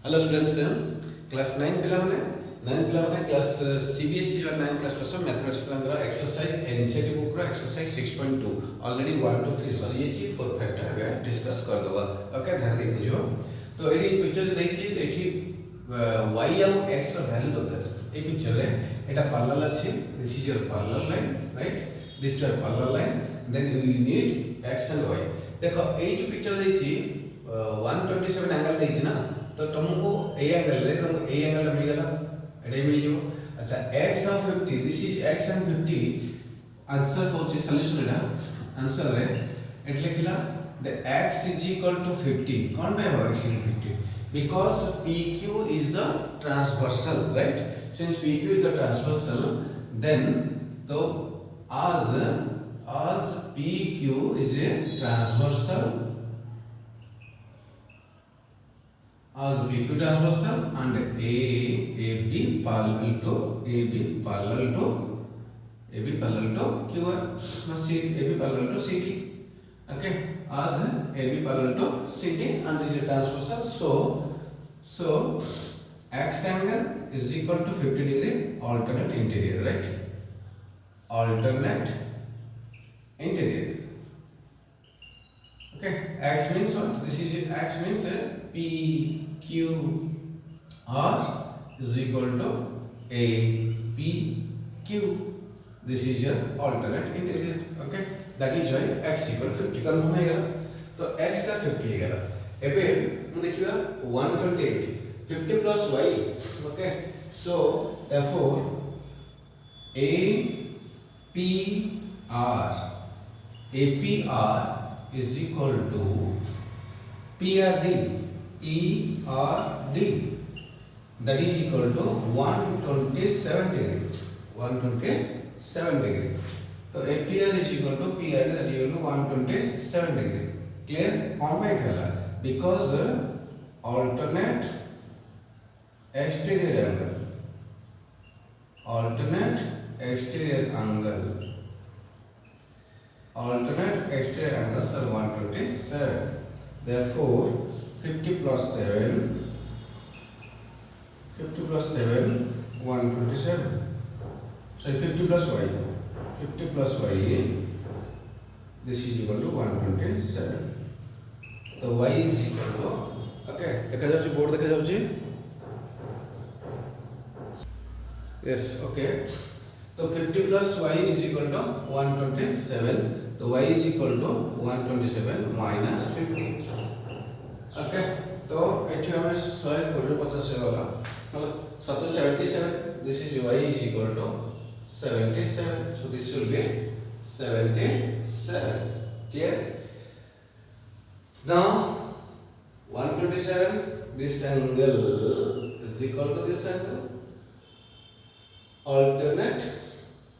Hello students, class 9 पिला माने class CBSE ର 9 क्लास पर मैथमेटिक्स रंगर एक्सरसाइज एनसीईआरटी बुक रो एक्सरसाइज 6.2 ऑलरेडी 1 2 3 सॉरी ये ची 4 5 टा बे डिस्कस कर दवा। ओके, ध्यान दे बुझो। तो एडी पिक्चर देछि तो एठी y और x ର वैल्यू दरकार। ए पिक्चर रे एटा पैरेलल अछि, this is your parallel line, right? This is your parallel line, then you need x and y। देखो ए जो पिक्चर देछि 127 एंगल देछि ना, तो तुमको ए एंगल ले, तुमको ए एंगल मिल गला, एडे मिल जो। अच्छा, x और 50, this is x and 50। Answer होची सॉल्यूशन एटा आंसर रे एट लिखला the x is equal to 50। कोन पे हो x equal 50? Because pq is the transversal, right? Since pq is the transversal, then तो as pq is a transversal, as PQ transversal and AB parallel to QR, AB parallel to CD. Okay, as AB parallel to CD and this is transversal. So x angle is equal to 50 degree alternate interior, right? Alternate interior. Okay, x means what? This is x means PQR is equal to APQ. This is your alternate interior. Okay, that is why x equal 50 confirm है गया। तो x का 50 है गया। एबे हम देखिए 128 50 plus y. Okay, so therefore APR is equal to PRD, that is equal to 127 degree, 127 degree. तो APR is equal to PRD, that is equal to 127 degree. Clear? Comment है ला, because alternate exterior angle, alternate exterior angles are 127. Therefore 50 plus 7 127. So 50 plus y this is equal to 127. तो y is equal to, okay, देखा जाउची board देखा जाउची, yes, okay. तो 50 plus y is equal to 127. तो y is equal to 127 minus 50. Okay, तो एठी हमें 150 से वाला मतलब 77. This is y is equal to 77. So this will be 77. Clear? Now 127, this angle is equal to this angle. Alternate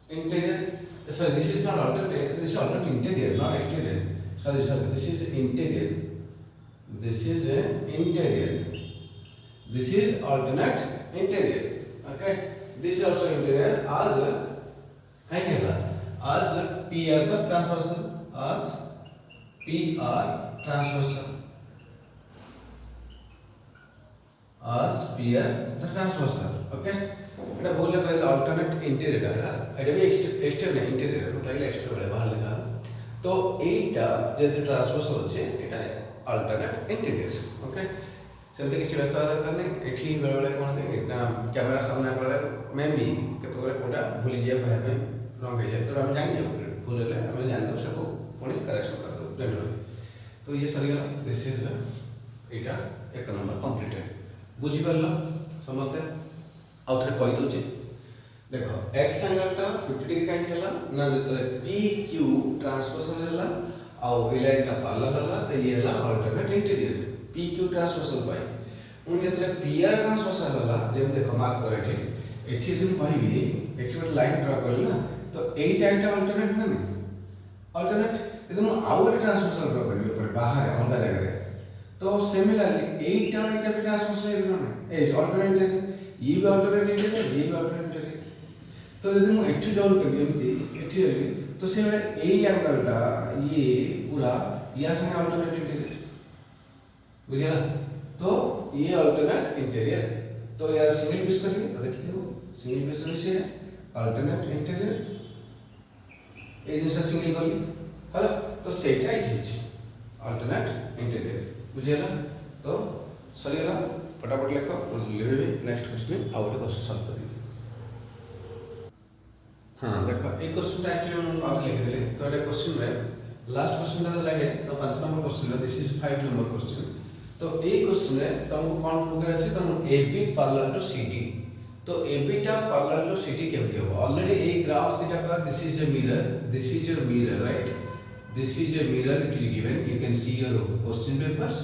interior. Sorry, this is not alternate. This is alternate interior, not exterior. Sorry. This is interior. This is interior. This is alternate interior. Okay. This is also interior. As PR the transversal. As PR transversal. As PR the transversal. Okay. এটা বললে পরে alternate interior এটা B external interior তাইলে extra বলে বাহার লেখা। তো এইটা যেহেতু ট্রান্সভার্সাল হচ্ছে এটা অল্টারনেট ইন্টেরিয়র। ওকে, সেমতি কিছু ব্যস্ত দরকার নেই। এটি বেড়ে কোন না ক্যামেরা সামনে পড়ে মেবি কেতগুলো কোটা ভুলি যায় ভাবে রং হয়ে যায়। তো আমি জানি যাব ভুল হলে আমি জানি দেব সব পুଣି करेक्शन कर दो जनरली। तो ये सरी गला। दिस इज এটা এক নম্বর কমপ্লিটেড। বুঝি পারল समझते आउ थे कहि दउची। देखो x एंगल टा 50 डिग्री काहे केला ना जतले PQ ट्रांसवर्सल होला आउ ए लाइन टा पैरेलल होला त ये होला अल्टरनेट इंटीरियर। PQ ट्रांसवर्सल पाई उन जतले PR ट्रांसवर्सल होला जे देखो मार्क करे एठी दिन पाइबी एठी एक लाइन ड्रा करल ना, तो एटा एटा अल्टरनेट ना अल्टरनेट यदि मु आउ एक ट्रांसवर्सल ड्रा करबी पर बाहर अलग जगह रे, तो सिमिलरली एटा एटा भी ट्रांसवर्सल ना ए अल्टरनेट ये भी अल्टरनेट इंटीरियर, ये भी अल्टरनेट इंटीरियर। तो यदि मैं एठी जॉइन करबी एमती एठी रहबी तो से ए एंगलटा ये पूरा या संगे अल्टरनेट इंटीरियर बुझिला। तो ये अल्टरनेट इंटीरियर। तो यार सिंगल पीस करेंगे तो देखिए वो सिंगल पीस से अल्टरनेट इंटीरियर ये जिनस सिंगल कली हला तो सेटा इज अल्टरनेट इंटीरियर बुझेला। तो सरीगला फटाफट लेख लिखबे नेक्स्ट क्वेश्चन आउ गोटे क्वेश्चन सॉल्व करिए। हाँ देख ये क्वेश्चन एक्चुअली हम आज लिखिदेली तो ये क्वेश्चन रे लास्ट क्वेश्चन टा लागे तो 5 number question this is 5 number question. तो ये क्वेश्चन रे तुमको कौन पूछा अछि तुम AB पैरेलल टू CD। तो AB टा पैरेलल टू CD केमते हो ऑलरेडी ए ग्राफ दिटा का this is a mirror this is your mirror right this is a mirror it is given you can see your question papers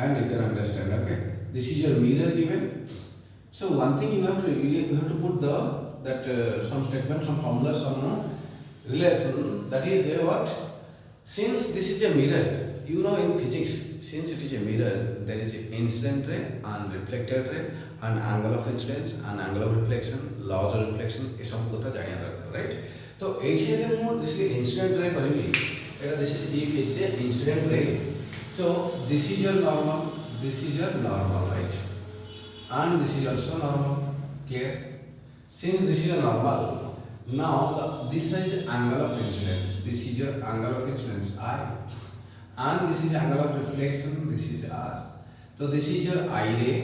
and you can understand okay this is your mirror given. So one thing you have to put the that some statement some formula some relation that is what since this is a mirror you know in physics since it is a mirror there is incident ray and reflected ray and angle of incidence and angle of reflection laws of reflection ये सब कथा जानिया दरकार right. तो एठी यदि मु this incident ray करबी एटा this is if is a incident ray so this is your normal right and this is also normal clear since this is your normal now this is angle of incidence this is your angle of incidence I and this is angle of reflection this is R. So this is your I ray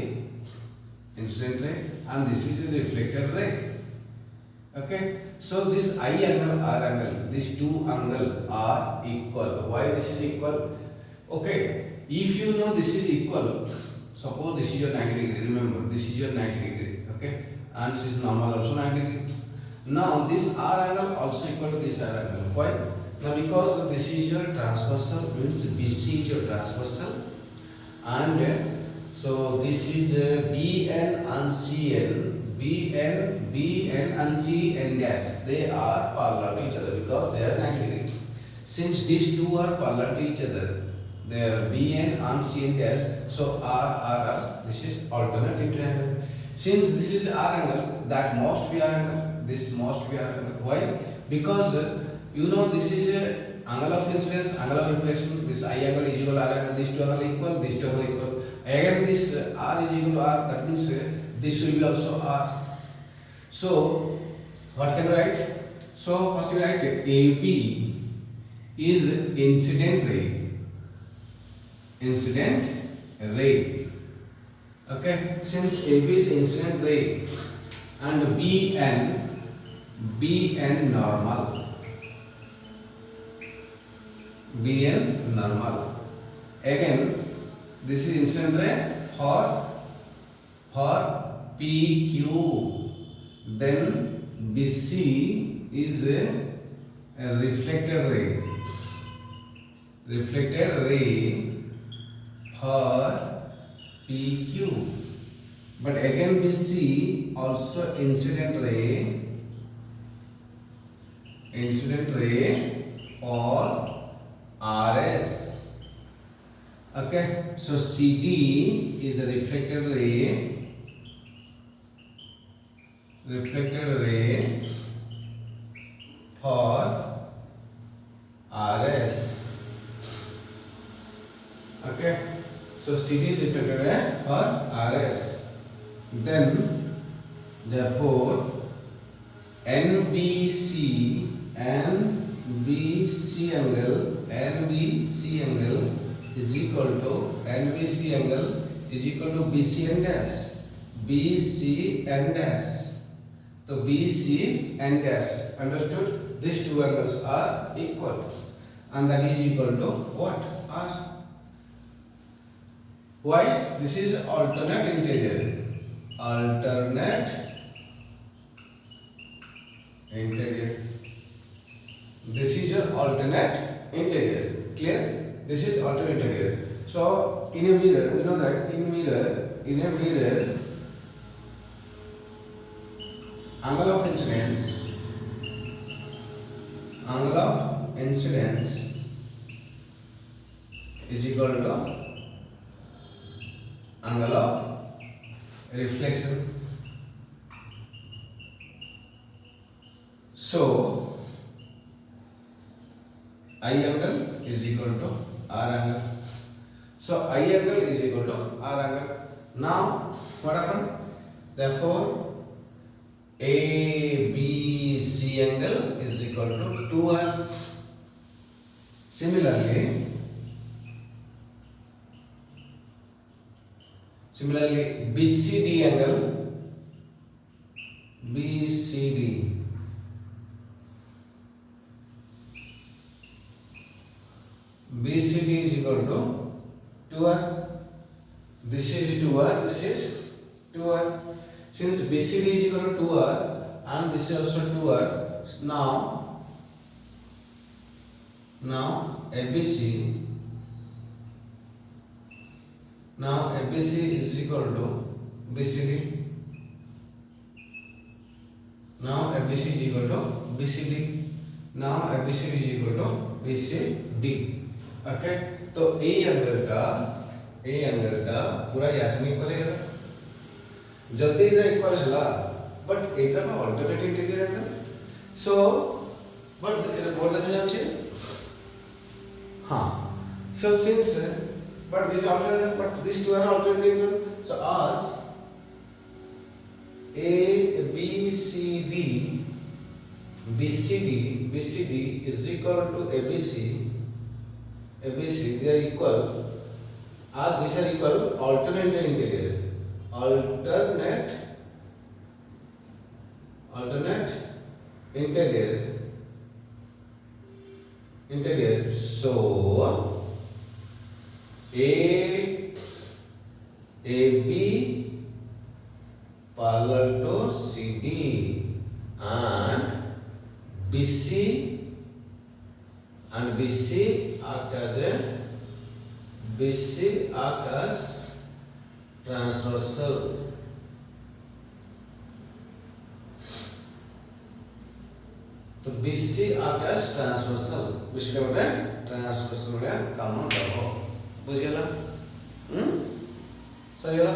incident ray and this is the reflected ray okay. So this I angle R angle these two angle are equal. Why this is equal? Okay, if you know this is equal, suppose this is your 90 degree, remember this is your 90 degree, okay, and this is normal also 90 degree. Now this R angle also equal to this R angle. Why? Now because this is your transversal means BC is your transversal and so this is BN and CN, BN and CN dash they are parallel to each other because they are 90 degree. Since these two are parallel to each other the BN and CN dash so R this is alternate triangle. Since this is R angle that must be R angle this must be R angle. Why? Because you know this is a angle of incidence angle of reflection this I angle is equal to R angle these two angle equal these two angle equal again this R is equal to R that means this will be also R. So what can you write? So first you write AB is incident ray okay. Since AB is incident ray and BN normal again this is incident ray for PQ then BC is a reflected ray for PQ but again we see also incident ray for RS okay. So CD is the reflected ray for RS okay. So CD is reflected ray for RS then therefore NBC angle is equal to BCN dash so BCN dash understood. These two angles are equal and that is equal to what? R. Why? This is alternate interior this is your alternate interior clear. This is alternate interior. So in a mirror we know that in a mirror angle of incidence is equal to angle of reflection. So I angle is equal to R angle. So I angle is equal to R angle. Now what happened? Therefore ABC angle is equal to 2R. Similarly BCD angle BCD is equal to 2R. This is 2R, this is 2R. Since BCD is equal to 2R and this is also 2R, now ABC is equal to BCD. Now ABC is equal to BCD. Now ABC is equal to BCD. Okay, तो A angle का पूरा यासनी equal है जल्दी इधर equal है ला but इधर में alternate interior angle so but board देखा जाउछ हां so since but this alternate but these two are alternate angle so as BCD is equal to ABC they are equal as these are equal alternate and interior alternate interior so AB parallel to CD and BC act as transversal. तो BC act as transversal विषय में transversal में काम करो बुझियला सही होला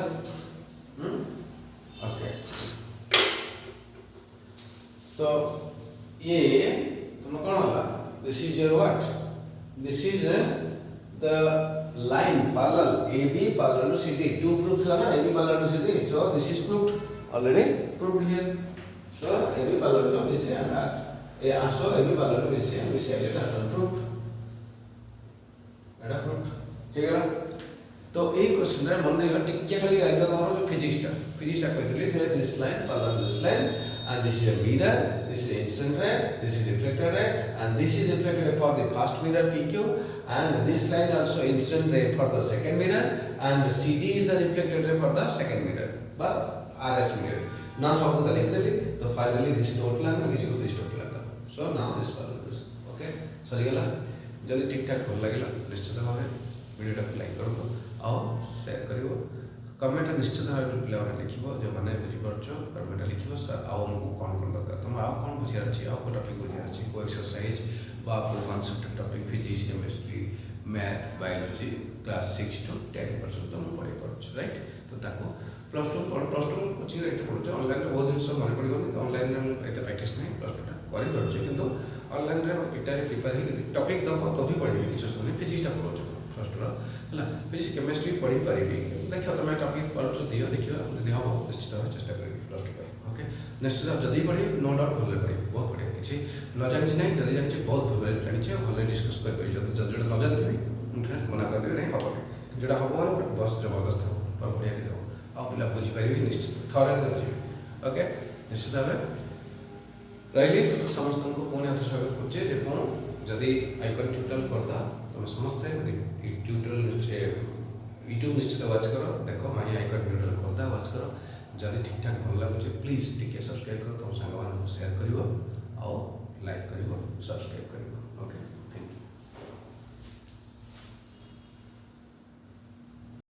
okay तो ये तुम कौन होला this is your what this is the line parallel AB parallel to CD two proof थला ना AB parallel to CD so this is proved already proved here so AB parallel to BC and also AB parallel to BC and BC it is proved Etah proof ठीक है तो ए question रे मन देगा टिके खाली आइगा हमर जो फिजिक्स टा कहतली से this line parallel this line and this is a mirror this is incident ray this is reflected ray and this is reflected for the first mirror PQ and this line also incident ray for the second mirror and CD is the reflected ray for the second mirror but RS mirror now सब कुछ लिख देली तो finally this total angle is equal to this total angle so now this parallel okay सही गला जल्दी ठीक ठाक भल लगे निश्चित भाव में वीडियो को लाइक करो और शेयर करियो कमेंट निश्चित भाव में पिला लिख जो मैंने बुझीपार कमेंट लिख सर आउ कौन कौन दरकार तुम आउ कौन बुझार अच्छी आउ टॉपिक बुझार अच्छी को एक्सरसाइज बा concept topic physics chemistry math biology class 6 to 10 पर्यंत तुम पढ़ी पार्छ राइट तो ताको प्लस 2 कोचिंग रे पढ़ुछ ऑनलाइन रे बहुत जिंस मन पड़िबो ऑनलाइन रे एते प्रैक्टिस नहीं प्लस 2 टा करि पार्छ किंतु ऑनलाइन रे प्रिपेयर ही टॉपिक दबो तो भी पढ़ी किछ सुनी फिजिक्स टा पढ़ुछ प्लस 2 हला फिजिक्स केमिस्ट्री पढ़ी पारिबी देखो तुम टॉपिक पढ़ुछ दियो देखियो यदि हो निश्चित भाव चेष्टा करिबी प्लस 2 पे ओके नेक्स्ट जब जदी पढ़ी नो डाउट भले पढ़ी बहुत बढ़िया किछि न जानि नहीं जदी जानि बहुत भले जानि भले डिस्कस कर पाइ जब जोडा न जानि इंटरेस्ट मना कर नहीं हबो जोडा हबो बस जबरदस्त हो पर बढ़िया दियो आ पिला बुझी पारिबी निश्चित थोड़ा बुझी ओके निश्चित भाव रही समस्त को पुणी हाथ स्वागत करछे जे कोन जदी आइकन ट्यूटोरियल करता तुम समस्त यूट्यूब निश्चित वाच करो देखो माय आइकन ट्यूटोरियल करता वाच करो जदी ठीक ठाक भल लागुचे प्लीज टिके सब्सक्राइब करो तुम संग मान को शेयर करिवो और लाइक करिवो सब्सक्राइब करिवो ओके।